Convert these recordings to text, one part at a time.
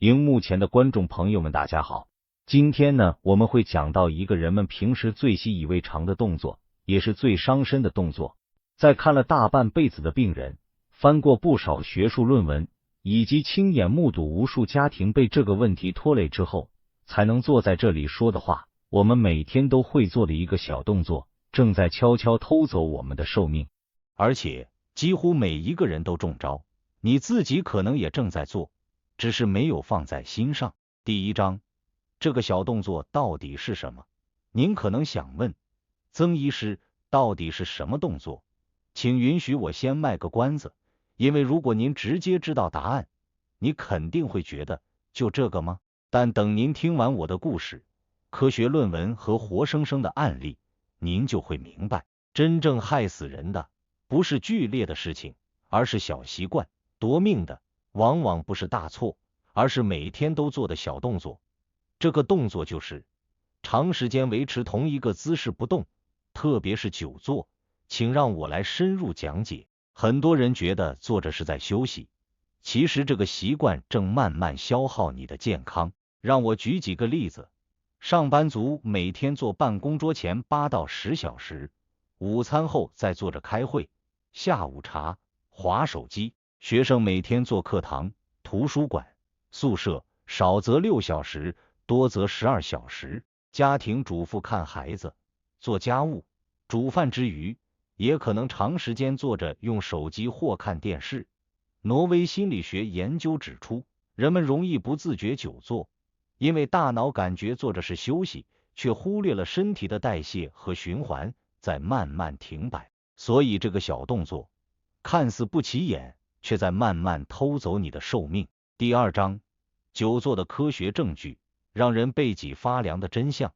荧幕前的观众朋友们，大家好。今天呢，我们会讲到一个人们平时最习以为常的动作，也是最伤身的动作。在看了大半辈子的病人，翻过不少学术论文，以及亲眼目睹无数家庭被这个问题拖累之后，才能坐在这里说的话，我们每天都会做的一个小动作，正在悄悄偷走我们的寿命。而且几乎每一个人都中招，你自己可能也正在做，只是没有放在心上。第一章，这个小动作到底是什么？您可能想问，曾医师，到底是什么动作？请允许我先卖个关子，因为如果您直接知道答案，你肯定会觉得就这个吗？但等您听完我的故事、科学论文和活生生的案例，您就会明白，真正害死人的不是剧烈的事情，而是小习惯；夺命的往往不是大错，而是每天都做的小动作。这个动作就是长时间维持同一个姿势不动，特别是久坐。请让我来深入讲解。很多人觉得坐着是在休息，其实这个习惯正慢慢消耗你的健康。让我举几个例子。上班族每天坐办公桌前8到10小时，午餐后再坐着开会，下午茶、滑手机。学生每天坐课堂、图书馆、宿舍，少则6小时，多则12小时。家庭主妇看孩子、做家务、煮饭之余，也可能长时间坐着用手机或看电视。挪威心理学研究指出，人们容易不自觉久坐，因为大脑感觉坐着是休息，却忽略了身体的代谢和循环在慢慢停摆。所以这个小动作看似不起眼，却在慢慢偷走你的寿命。第二章，久坐的科学证据，让人背脊发凉的真相。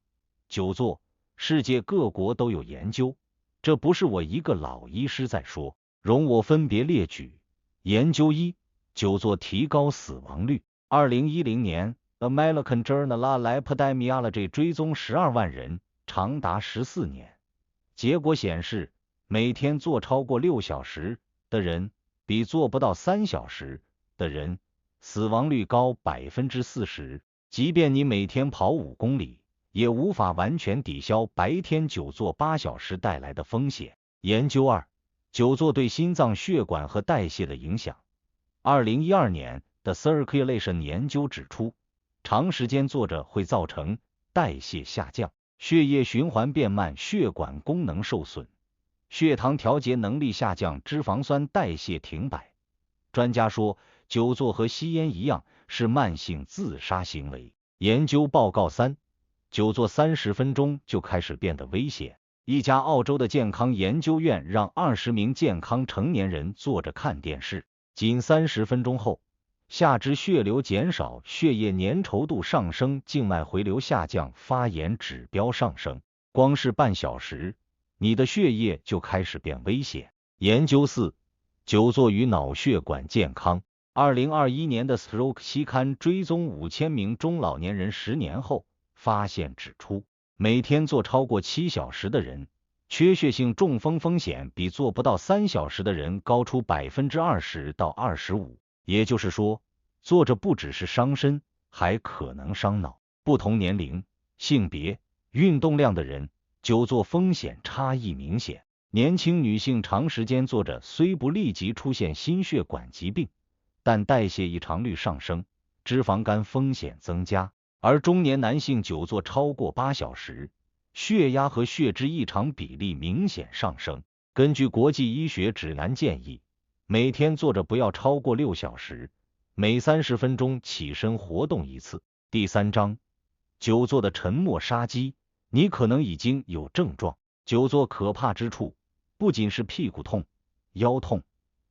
久坐，世界各国都有研究，这不是我一个老医师在说，容我分别列举。研究1，久坐提高死亡率。2010年 American Journal of Epidemiology 追踪12万人，长达14年。结果显示，每天坐超过6小时的人，比做不到3小时的人死亡率高 40%。即便你每天跑5公里，也无法完全抵消白天久坐8小时带来的风险。研究2，久坐对心脏血管和代谢的影响。2012年的 Circulation 研究指出，长时间坐着会造成代谢下降，血液循环变慢，血管功能受损，血糖调节能力下降，脂肪酸代谢停摆。专家说，久坐和吸烟一样，是慢性自杀行为。研究报告3，久坐30分钟就开始变得危险。一家澳洲的健康研究院让20名健康成年人坐着看电视，仅30分钟后，下肢血流减少，血液粘稠度上升，静脉回流下降，发炎指标上升。光是半小时，你的血液就开始变危险。研究4，久坐与脑血管健康。2021年的 Stroke 期刊追踪5000名中老年人10年后，发现指出，每天坐超过7小时的人，缺血性中风风险比做不到3小时的人高出 20%到25%。也就是说，坐着不只是伤身，还可能伤脑。不同年龄、性别、运动量的人，久坐风险差异明显。年轻女性长时间坐着虽不立即出现心血管疾病，但代谢异常率上升，脂肪肝风险增加。而中年男性久坐超过8小时，血压和血脂异常比例明显上升。根据国际医学指南建议，每天坐着不要超过6小时，每30分钟起身活动一次。第3章，久坐的沉默杀机，你可能已经有症状。久坐可怕之处，不仅是屁股痛、腰痛，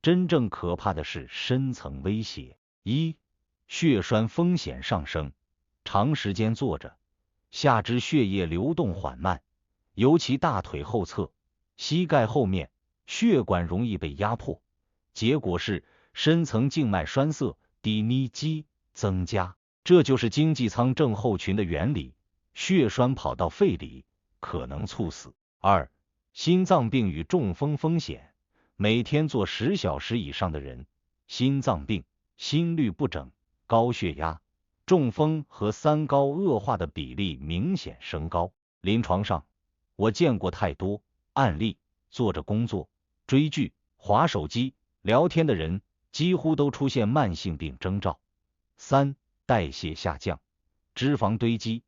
真正可怕的是深层威胁。1，血栓风险上升。长时间坐着，下肢血液流动缓慢，尤其大腿后侧、膝盖后面，血管容易被压迫，结果是深层静脉栓塞、低咪肌增加。这就是经济舱症候群的原理，血栓跑到肺里，可能猝死。2，心脏病与中风风险。每天坐10小时以上的人，心脏病、心律不整、高血压、中风和三高恶化的比例明显升高。临床上，我见过太多案例，做着工作、追剧、滑手机、聊天的人，几乎都出现慢性病征兆。三、代谢下降，脂肪堆积。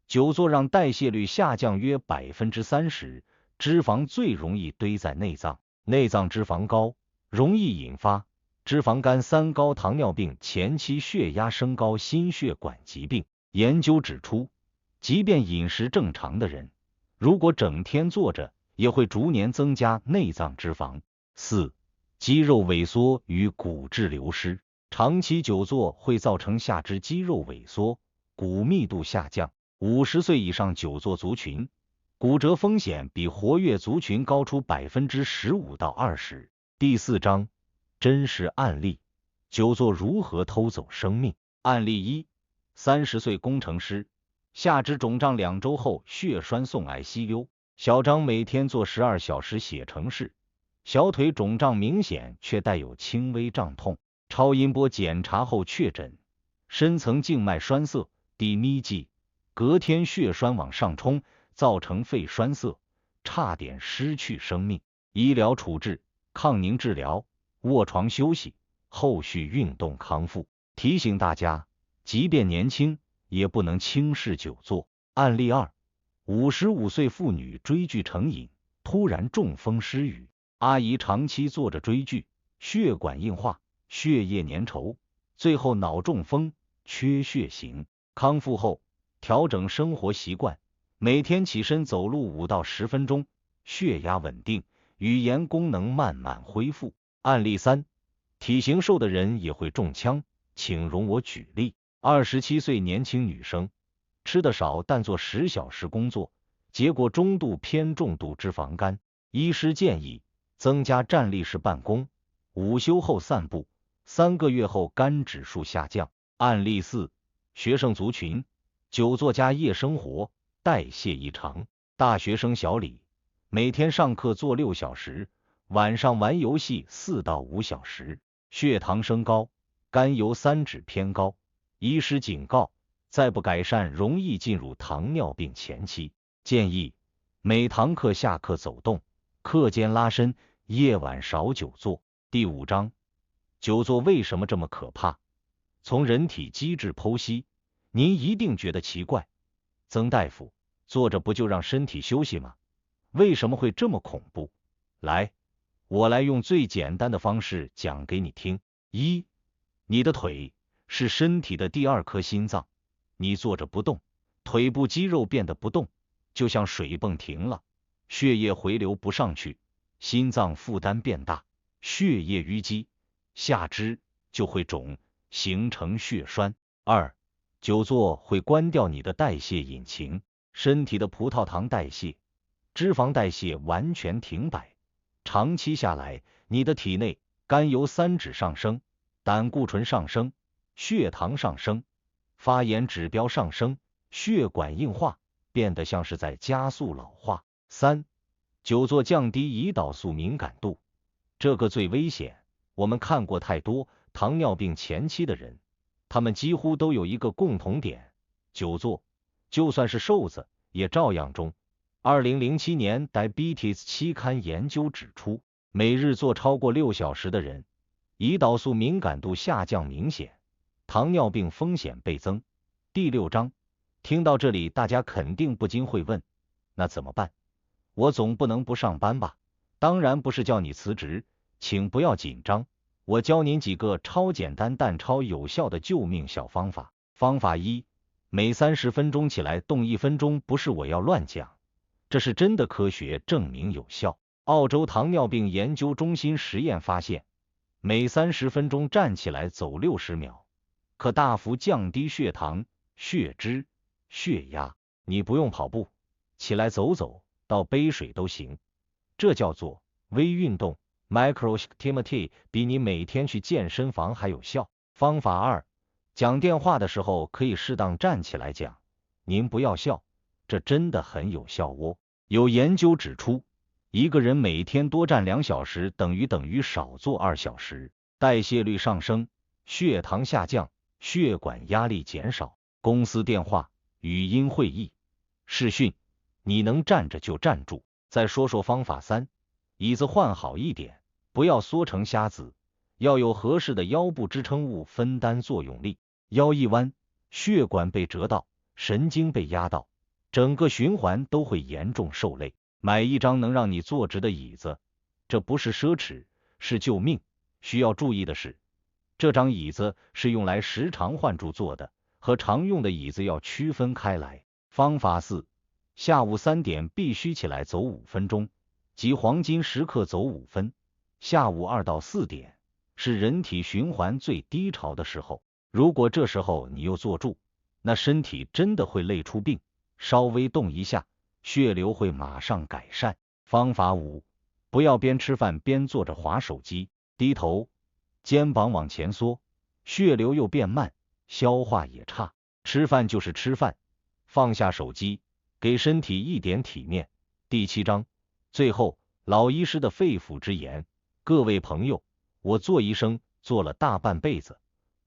久坐让代谢率下降约30%，脂肪最容易堆在内脏，内脏脂肪高，容易引发脂肪肝、三高、糖尿病、前期血压升高、心血管疾病。研究指出，即便饮食正常的人，如果整天坐着，也会逐年增加内脏脂肪。四、肌肉萎缩与骨质流失，长期久坐会造成下肢肌肉萎缩，骨密度下降。50岁以上久坐族群，骨折风险比活跃族群高出15%到20%。第4章，真实案例，久坐如何偷走生命。案例1 ，30岁工程师，下肢肿胀2周后血栓送 ICU。小张每天做12小时写程式，小腿肿胀明显却带有轻微胀痛，超音波检查后确诊深层静脉栓塞 DMG， 隔天血栓往上冲，造成肺栓塞，差点失去生命。医疗处置：抗凝治疗，卧床休息，后续运动康复。提醒大家，即便年轻，也不能轻视久坐。案例2 ，55岁妇女追剧成瘾，突然中风失语。阿姨长期坐着追剧，血管硬化，血液粘稠，最后脑中风，缺血型。康复后，调整生活习惯，每天起身走路5到10分钟，血压稳定，语言功能慢慢恢复。案例3，体型瘦的人也会中枪，请容我举例。27岁年轻女生，吃得少但做10小时工作，结果中度偏重度脂肪肝。医师建议增加站立式办公，午休后散步，3个月后肝指数下降。案例4，学生族群，久坐加夜生活，代谢异常。大学生小李，每天上课坐6小时，晚上玩游戏4到5小时，血糖升高，甘油三酯偏高。医师警告，再不改善容易进入糖尿病前期。建议每堂课下课走动，课间拉伸，夜晚少久坐。第5章，久坐为什么这么可怕？从人体机制剖析，您一定觉得奇怪，曾大夫，坐着不就让身体休息吗？为什么会这么恐怖？来，我来用最简单的方式讲给你听。1，你的腿是身体的第2颗心脏，你坐着不动，腿部肌肉变得不动，就像水泵停了，血液回流不上去，心脏负担变大，血液淤积，下肢就会肿，形成血栓。2，久坐会关掉你的代谢引擎，身体的葡萄糖代谢、脂肪代谢完全停摆，长期下来，你的体内甘油三酯上升，胆固醇上升，血糖上升，发炎指标上升，血管硬化，变得像是在加速老化。3，久坐降低胰岛素敏感度，这个最危险。我们看过太多糖尿病前期的人，他们几乎都有一个共同点，久坐，就算是瘦子也照样中。2007年 Diabetes 期刊研究指出，每日坐超过6小时的人，胰岛素敏感度下降明显，糖尿病风险倍增。第6章，听到这里大家肯定不禁会问，那怎么办？我总不能不上班吧？当然不是叫你辞职，请不要紧张，我教您几个超简单但超有效的救命小方法。方法1，每30分钟起来动1分钟，不是我要乱讲，这是真的科学证明有效。澳洲糖尿病研究中心实验发现，每30分钟站起来走60秒，可大幅降低血糖、血脂、血压。你不用跑步，起来走走，倒杯水都行，这叫做微运动 microactivity， 比你每天去健身房还有效。方法2，讲电话的时候可以适当站起来讲，您不要笑，这真的很有效哦。有研究指出，一个人每天多站2小时等于少坐2小时，代谢率上升，血糖下降，血管压力减少。公司电话、语音会议、视讯，你能站着就站住。再说说方法3，椅子换好一点，不要缩成瞎子，要有合适的腰部支撑物分担作用力。腰一弯，血管被折到，神经被压到，整个循环都会严重受累。买一张能让你坐直的椅子，这不是奢侈，是救命。需要注意的是，这张椅子是用来时常换住坐的，和常用的椅子要区分开来。方法4，下午3点必须起来走5分钟，即黄金时刻走5分。下午2到4点是人体循环最低潮的时候，如果这时候你又坐住，那身体真的会累出病。稍微动一下，血流会马上改善。方法5，不要边吃饭边坐着滑手机，低头，肩膀往前缩，血流又变慢，消化也差。吃饭就是吃饭，放下手机，给身体一点体面。第7章，最后，老医师的肺腑之言。各位朋友，我做医生做了大半辈子，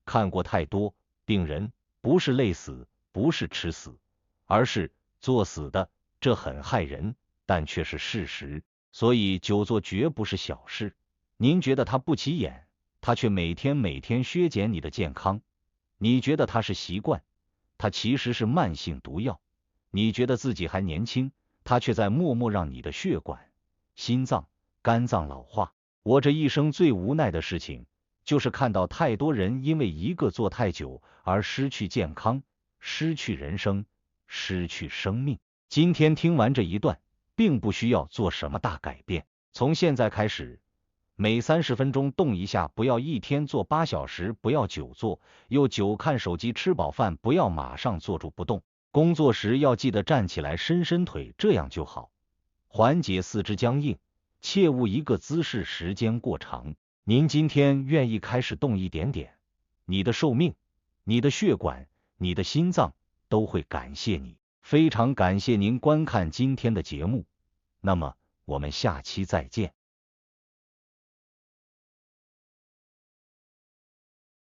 看过太多病人不是累死，不是吃死，而是作死的，这很害人，但却是事实。所以久坐绝不是小事。您觉得它不起眼，它却每天削减你的健康。你觉得它是习惯，它其实是慢性毒药。你觉得自己还年轻，它却在默默让你的血管、心脏、肝脏老化。我这一生最无奈的事情，就是看到太多人因为一个坐太久而失去健康，失去人生，失去生命。今天听完这一段，并不需要做什么大改变。从现在开始，每30分钟动一下，不要一天坐8小时，不要久坐，又久看手机，吃饱饭不要马上坐住不动。工作时要记得站起来伸伸腿，这样就好，缓解四肢僵硬，切勿一个姿势时间过长。您今天愿意开始动一点点，你的寿命、你的血管、你的心脏都会感谢你。非常感谢您观看今天的节目，那么我们下期再见。